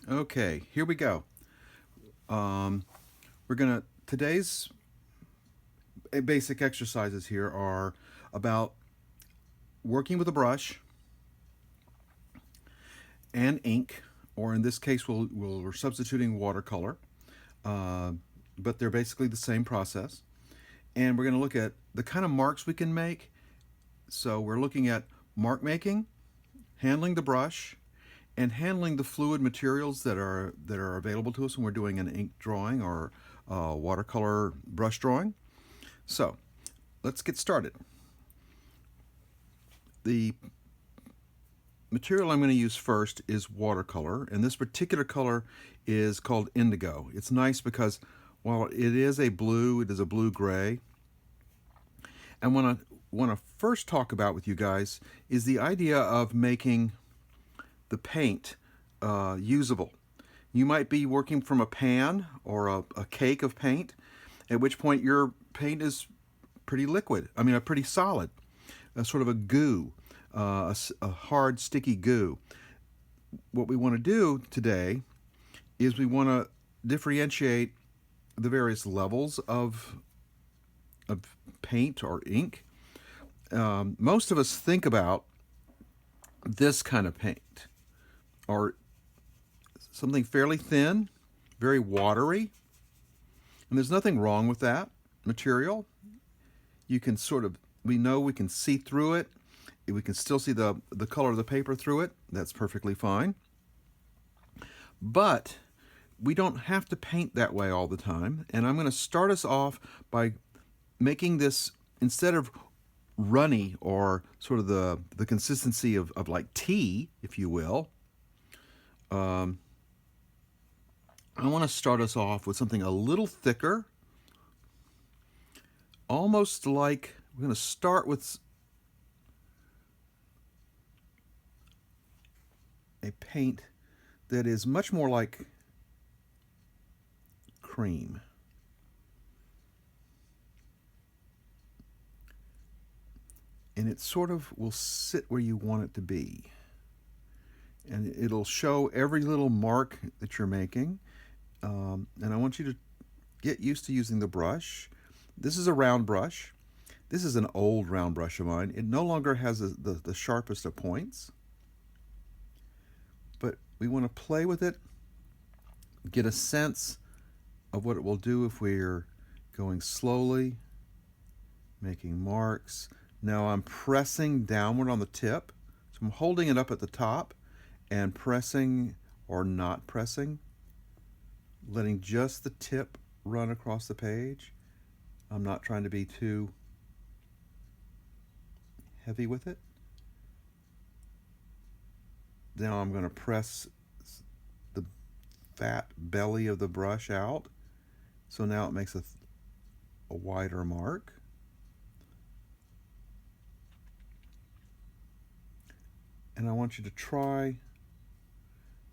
Okay, here we go. Today's basic exercises here are about working with a brush and ink, or in this case, we're substituting watercolor, uh, but they're basically the same process. And we're going to look at the kind of marks we can make. So we're looking at mark making, handling the brush, and handling the fluid materials that are available to us when we're doing an ink drawing or watercolor brush drawing. So let's get started. The material I'm going to use first is watercolor, and this particular color is called indigo. It's nice because while it is a blue, it is a blue-gray. And what I want to first talk about with you guys is the idea of making the paint usable. You might be working from a pan or a cake of paint, at which point your paint is pretty liquid. I mean, a pretty solid, a sort of a goo, a hard, sticky goo. What we want to do today is we want to differentiate the various levels of paint or ink. Most of us think about this kind of paint, or something fairly thin, very watery, and there's nothing wrong with that material. You can we know we can see through it. We can still see the color of the paper through it. That's perfectly fine. But we don't have to paint that way all the time. And I'm going to start us off by making this, instead of runny or sort of the consistency of like tea, if you will, I want to start us off with something a little thicker, almost like we're going to start with a paint that is much more like cream. And it sort of will sit where you want it to be. And it'll show every little mark that you're making. And I want you to get used to using the brush. This is a round brush. This is an old round brush of mine. It no longer has the sharpest of points. But we want to play with it, get a sense of what it will do if we're going slowly, making marks. Now I'm pressing downward on the tip. So I'm holding it up at the top and pressing or not pressing, letting just the tip run across the page. I'm not trying to be too heavy with it. Now I'm going to press the fat belly of the brush out. So now it makes a wider mark. And I want you to try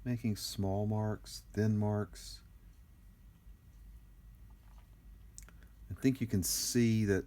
making small marks, thin marks. I think you can see that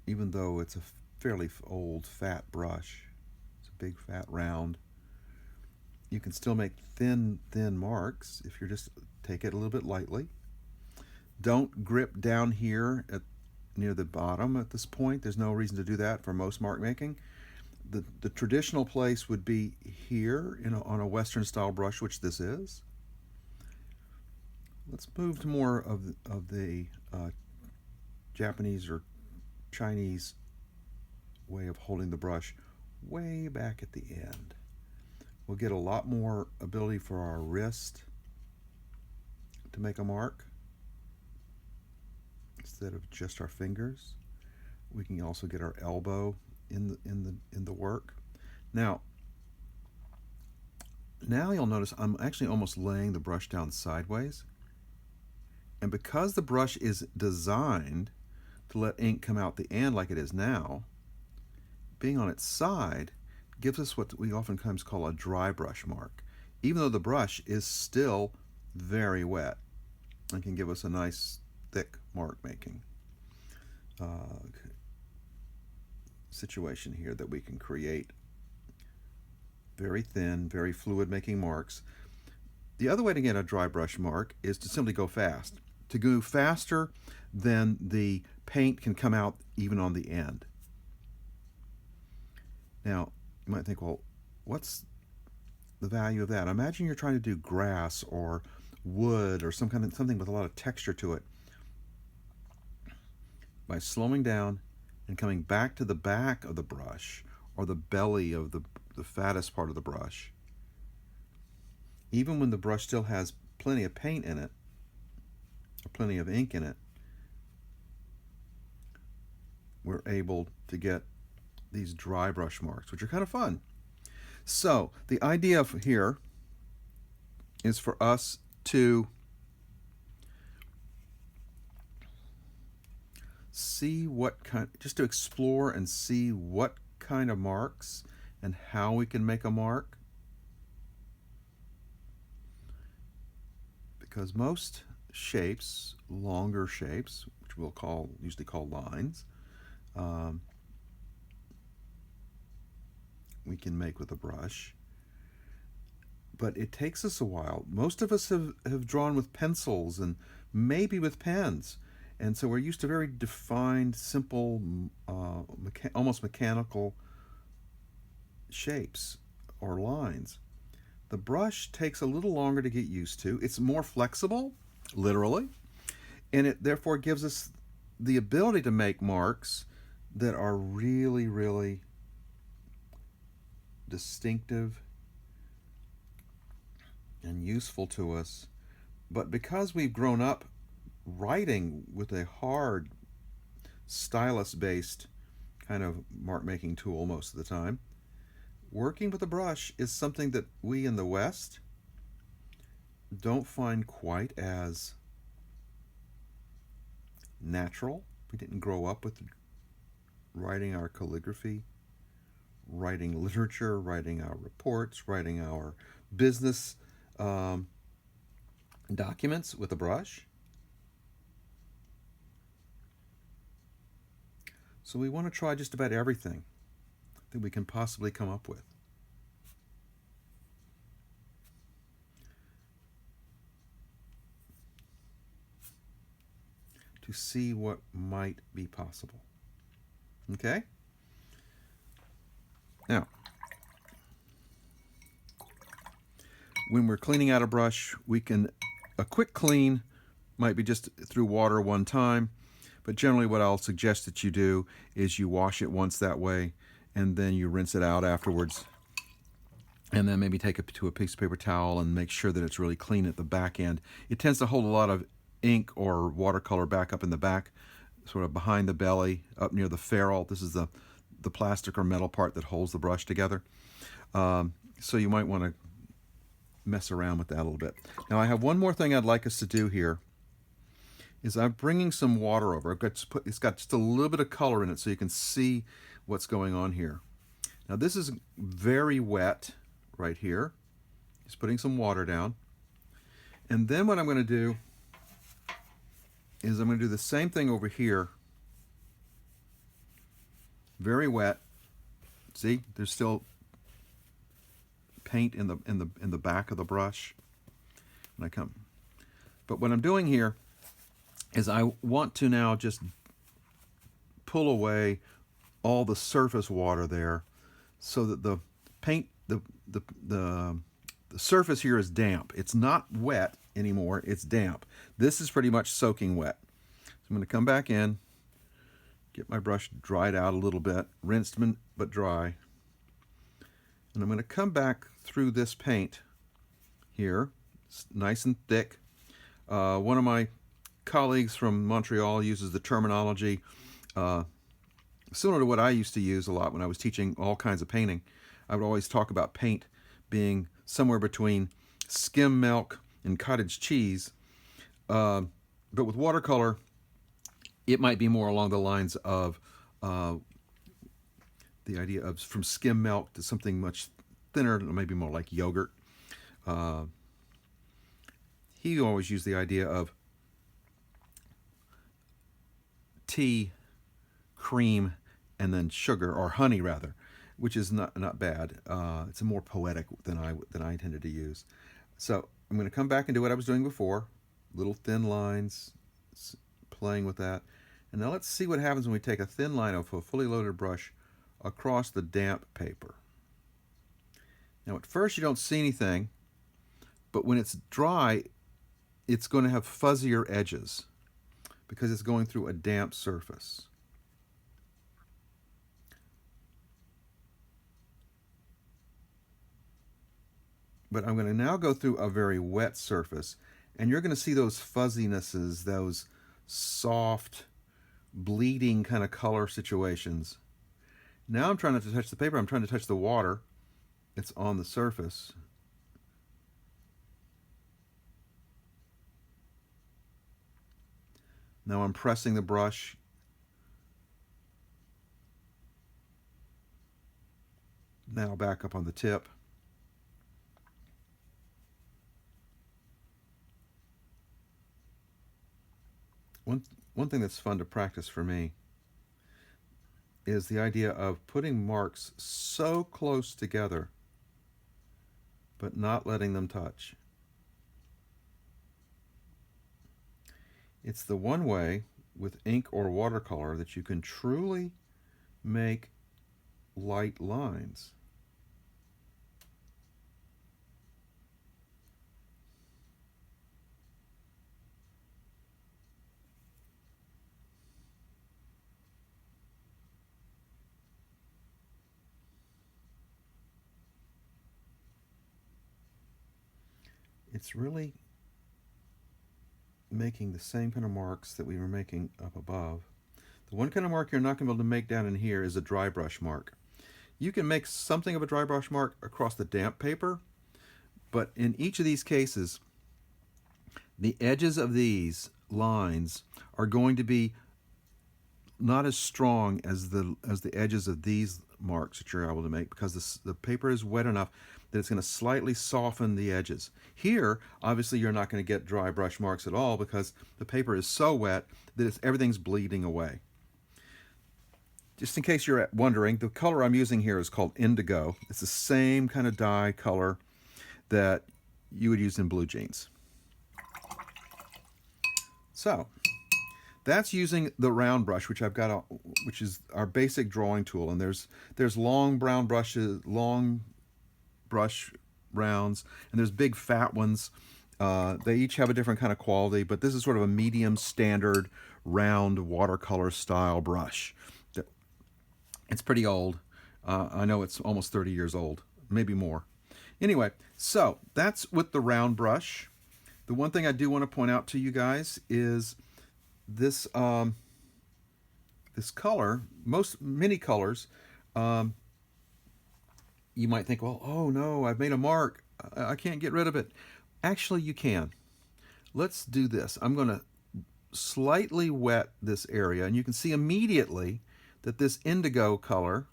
even though it's a fairly old fat brush, it's a big fat round, you can still make thin marks if you just take it a little bit lightly. Don't grip down here near the bottom at this point. There's no reason to do that for most mark making. The traditional place would be here on a Western style brush, which this is. Let's move to more of the Japanese or Chinese way of holding the brush way back at the end. We'll get a lot more ability for our wrist to make a mark instead of just our fingers. We can also get our elbow in the work. Now you'll notice I'm actually almost laying the brush down sideways. And because the brush is designed to let ink come out the end like it is now, being on its side gives us what we oftentimes call a dry brush mark, even though the brush is still very wet and can give us a nice thick mark making situation here that we can create very thin, very fluid making marks. The other way to get a dry brush mark is to simply go fast. To go faster than the paint can come out even on the end. Now, you might think, well, what's the value of that? Imagine you're trying to do grass or wood or something with a lot of texture to it. By slowing down and coming back to the back of the brush or the belly of the fattest part of the brush, even when the brush still has plenty of paint in it, or plenty of ink in it, we're able to get these dry brush marks, which are kind of fun. So the idea here is for us to see just to explore and see what kind of marks and how we can make a mark. Because most shapes, longer shapes, which we'll usually call lines, we can make with a brush. But it takes us a while. Most of us have drawn with pencils and maybe with pens. And so we're used to very defined, simple, almost mechanical shapes or lines. The brush takes a little longer to get used to. It's more flexible, literally, and it therefore gives us the ability to make marks that are really, really distinctive and useful to us. But because we've grown up writing with a hard stylus-based kind of mark-making tool most of the time, working with a brush is something that we in the West don't find quite as natural. We didn't grow up with writing our calligraphy, writing literature, writing our reports, writing our business documents with a brush. So we want to try just about everything that we can possibly come up with. To see what might be possible. Okay? Now, when we're cleaning out a brush, a quick clean might be just through water one time, but generally what I'll suggest that you do is you wash it once that way, and then you rinse it out afterwards, and then maybe take it to a piece of paper towel and make sure that it's really clean at the back end. It tends to hold a lot of ink or watercolor back up in the back, sort of behind the belly, up near the ferrule. This is the plastic or metal part that holds the brush together. So you might want to mess around with that a little bit. Now I have one more thing I'd like us to do here. Is I'm bringing some water over. It's got just a little bit of color in it so you can see what's going on here. Now this is very wet right here. Just putting some water down. And then what I'm going to do is I'm going to do the same thing over here. Very wet. See, there's still paint in the back of the brush. But what I'm doing here is I want to now just pull away all the surface water there so that the paint, the surface here is damp. It's not wet anymore, it's damp. This is pretty much soaking wet. So I'm going to come back in, get my brush dried out a little bit, rinsed but dry. And I'm going to come back through this paint here. It's nice and thick. One of my colleagues from Montreal uses the terminology similar to what I used to use a lot when I was teaching all kinds of painting. I would always talk about paint being somewhere between skim milk and cottage cheese. But with watercolor, it might be more along the lines of the idea of from skim milk to something much thinner, maybe more like yogurt. He always used the idea of tea, cream, and then sugar, or honey rather. which is not bad. It's more poetic than I intended to use. So I'm going to come back and do what I was doing before, little thin lines, playing with that. And now let's see what happens when we take a thin line of a fully loaded brush across the damp paper. Now at first you don't see anything, but when it's dry, it's going to have fuzzier edges because it's going through a damp surface. But I'm going to now go through a very wet surface, and you're going to see those fuzzinesses, those soft, bleeding kind of color situations. Now I'm trying not to touch the paper, I'm trying to touch the water. It's on the surface. Now I'm pressing the brush. Now back up on the tip. One thing that's fun to practice for me is the idea of putting marks so close together but not letting them touch. It's the one way with ink or watercolor that you can truly make light lines. It's really making the same kind of marks that we were making up above. The one kind of mark you're not going to be able to make down in here is a dry brush mark. You can make something of a dry brush mark across the damp paper, but in each of these cases, the edges of these lines are going to be not as strong as the edges of these marks that you're able to make, because the paper is wet enough that it's going to slightly soften the edges. Here, obviously, you're not going to get dry brush marks at all because the paper is so wet that everything's bleeding away. Just in case you're wondering, the color I'm using here is called Indigo. It's the same kind of dye color that you would use in blue jeans. So that's using the round brush, which I've got, which is our basic drawing tool. And there's long brown brushes, long brush rounds, and there's big fat ones. They each have a different kind of quality, but this is sort of a medium standard round watercolor style brush. It's pretty old. I know it's almost 30 years old, maybe more. Anyway, so that's with the round brush. The one thing I do want to point out to you guys is this this color, many colors, you might think, well, oh no, I've made a mark. I can't get rid of it. Actually, you can. Let's do this. I'm going to slightly wet this area, and you can see immediately that this indigo color,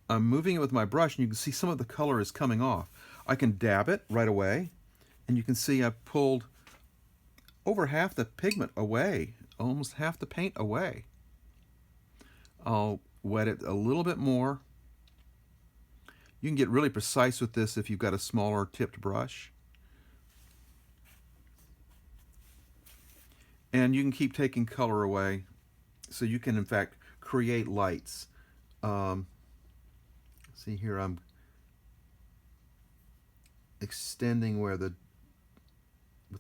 I'm moving it with my brush, and you can see some of the color is coming off. I can dab it right away, and you can see I've pulled over half the pigment away, almost half the paint away. I'll wet it a little bit more. You can get really precise with this if you've got a smaller tipped brush. And you can keep taking color away, so you can in fact create lights. See here, I'm extending with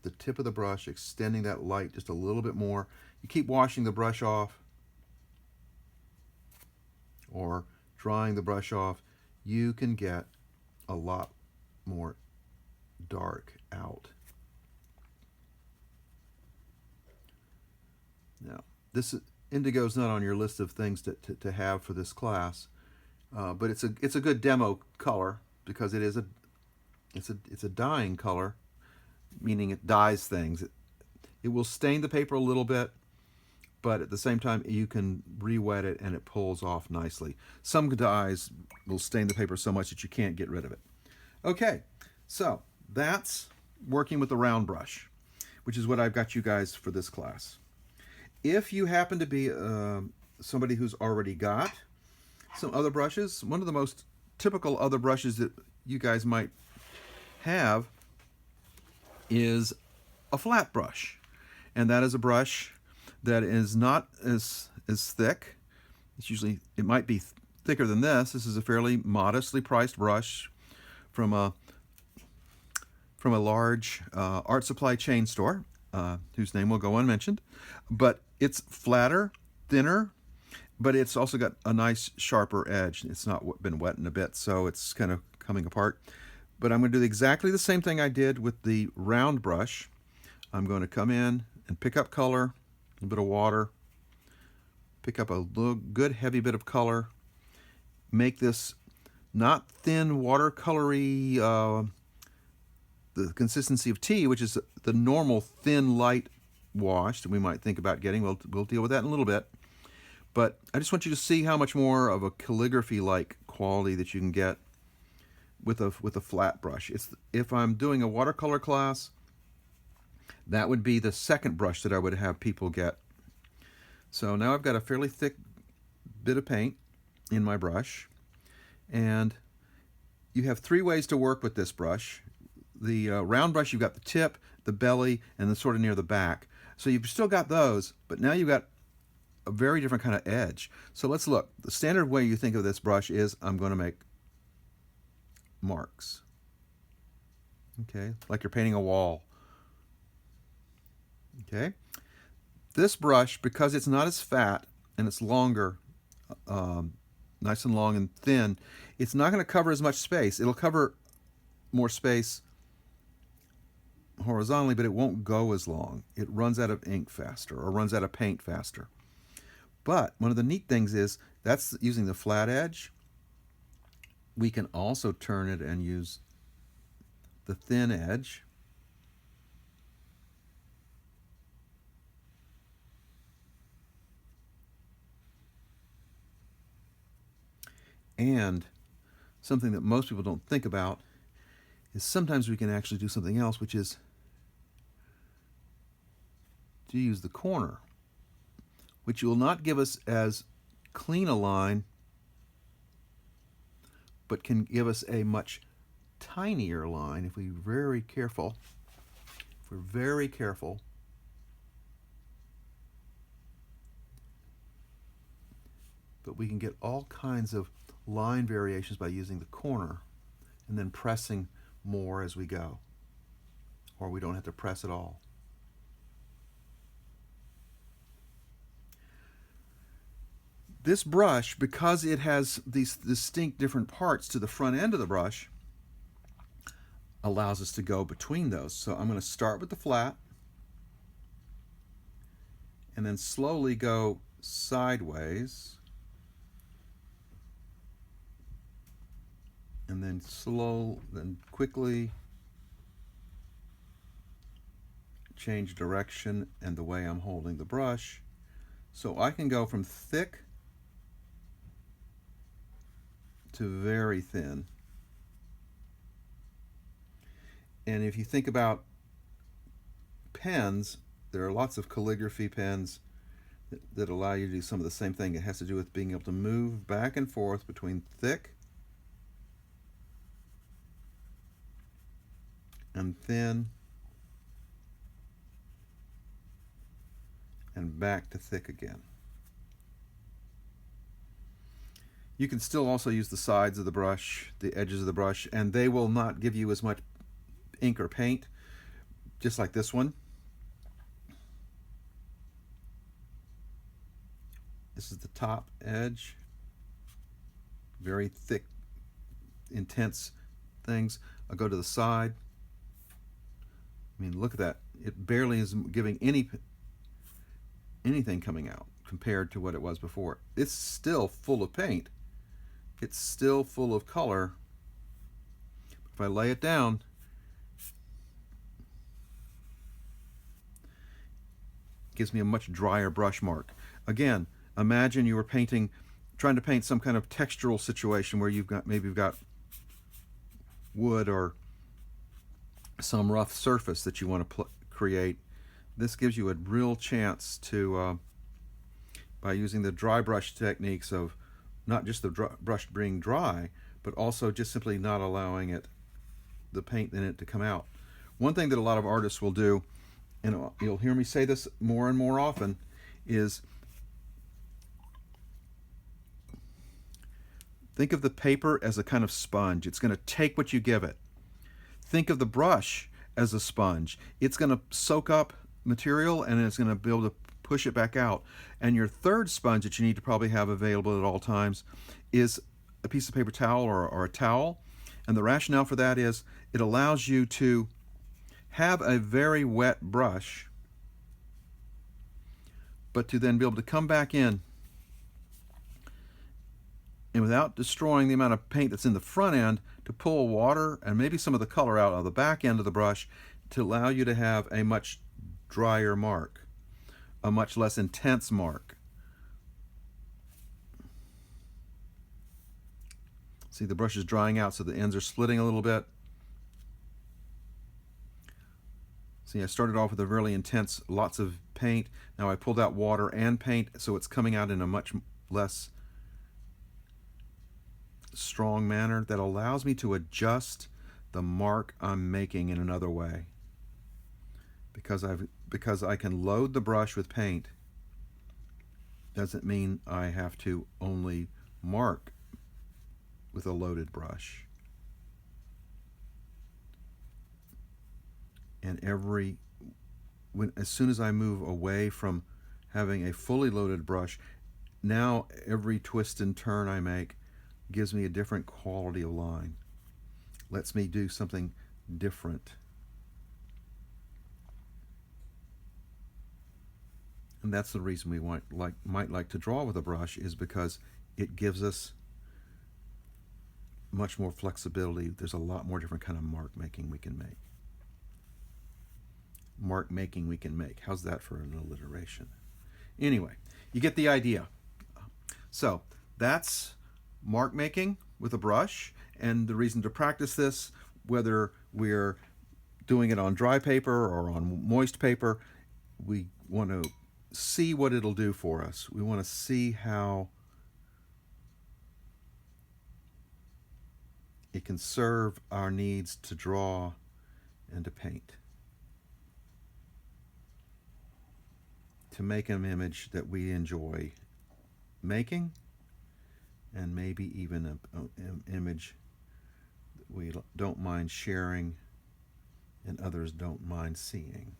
the tip of the brush, extending that light just a little bit more. You keep washing the brush off or drying the brush off, you can get a lot more dark out. Now, this indigo is not on your list of things to have for this class, but it's a good demo color because it's a dyeing color, meaning it dyes things. It will stain the paper a little bit, but at the same time you can re-wet it and it pulls off nicely. Some dyes will stain the paper so much that you can't get rid of it. Okay, so that's working with the round brush, which is what I've got you guys for this class. If you happen to be somebody who's already got some other brushes. One of the most typical other brushes that you guys might have is a flat brush. And that is a brush that is not as thick. It might be thicker than this. This is a fairly modestly priced brush from a large art supply chain store, whose name will go unmentioned. But it's flatter, thinner, but it's also got a nice sharper edge. It's not been wet in a bit, so it's kind of coming apart. But I'm going to do exactly the same thing I did with the round brush. I'm going to come in and pick up color, a little bit of water, pick up a good heavy bit of color, make this not thin watercolory, the consistency of tea, which is the normal thin light wash that we might think about getting. We'll deal with that in a little bit. But I just want you to see how much more of a calligraphy-like quality that you can get with a flat brush. If I'm doing a watercolor class, that would be the second brush that I would have people get. So now I've got a fairly thick bit of paint in my brush, and you have three ways to work with this brush. The round brush, you've got the tip, the belly, and the sort of near the back. So you've still got those, but now you've got a very different kind of edge. So let's look. The standard way you think of this brush is I'm going to make marks. Okay, like you're painting a wall. Okay, this brush, because it's not as fat and it's longer, nice and long and thin, it's not going to cover as much space. It'll cover more space horizontally, but it won't go as long. It runs out of ink faster, or runs out of paint faster. But one of the neat things is that's using the flat edge. We can also turn it and use the thin edge. And something that most people don't think about is sometimes we can actually do something else, which is to use the corner, which will not give us as clean a line, but can give us a much tinier line if we're very careful. If we're very careful, but we can get all kinds of line variations by using the corner and then pressing more as we go, or we don't have to press at all. This brush, because it has these distinct different parts to the front end of the brush, allows us to go between those. So I'm going to start with the flat and then slowly go sideways, and then then quickly change direction and the way I'm holding the brush. So I can go from thick to very thin. And if you think about pens, there are lots of calligraphy pens that allow you to do some of the same thing. It has to do with being able to move back and forth between thick and thin and back to thick again. You can still also use the sides of the brush, the edges of the brush, and they will not give you as much ink or paint, just like this one. This is the top edge. Very thick, intense things. I'll go to the side. I mean, look at that. It barely is giving anything coming out compared to what it was before. It's still full of paint. It's still full of color. If I lay it down, it gives me a much drier brush mark. Again, imagine you were trying to paint some kind of textural situation where maybe you've got wood or some rough surface that you want to create. This gives you a real chance to, by using the dry brush techniques of not just the brush being dry, but also just simply not allowing the paint in it to come out. One thing that a lot of artists will do, and you'll hear me say this more and more often, is think of the paper as a kind of sponge. It's going to take what you give it. Think of the brush as a sponge. It's going to soak up material and it's going to be able to push it back out. And your third sponge that you need to probably have available at all times is a piece of paper towel or a towel. And the rationale for that is it allows you to have a very wet brush, but to then be able to come back in and without destroying the amount of paint that's in the front end, to pull water and maybe some of the color out of the back end of the brush to allow you to have a much drier mark, a much less intense mark. See, the brush is drying out, so the ends are splitting a little bit. See, I started off with a really intense, lots of paint. Now I pulled out water and paint, so it's coming out in a much less strong manner that allows me to adjust the mark I'm making in another way. Because I can load the brush with paint doesn't mean I have to only mark with a loaded brush. And as soon as I move away from having a fully loaded brush, now every twist and turn I make gives me a different quality of line, lets me do something different. And that's the reason we might like to draw with a brush, is because it gives us much more flexibility. There's a lot more different kind of mark making we can make. How's that for an alliteration? Anyway, you get the idea. So that's mark making with a brush, and the reason to practice this, whether we're doing it on dry paper or on moist paper, we want to see what it'll do for us. We want to see how it can serve our needs to draw and to paint, to make an image that we enjoy making, and maybe even an image that we don't mind sharing and others don't mind seeing.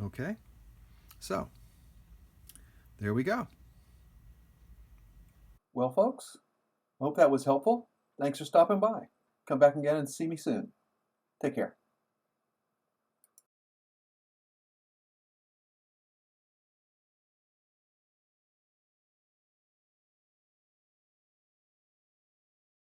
Okay, so there we go. Well, folks, I hope that was helpful. Thanks for stopping by. Come back again and see me soon. Take care.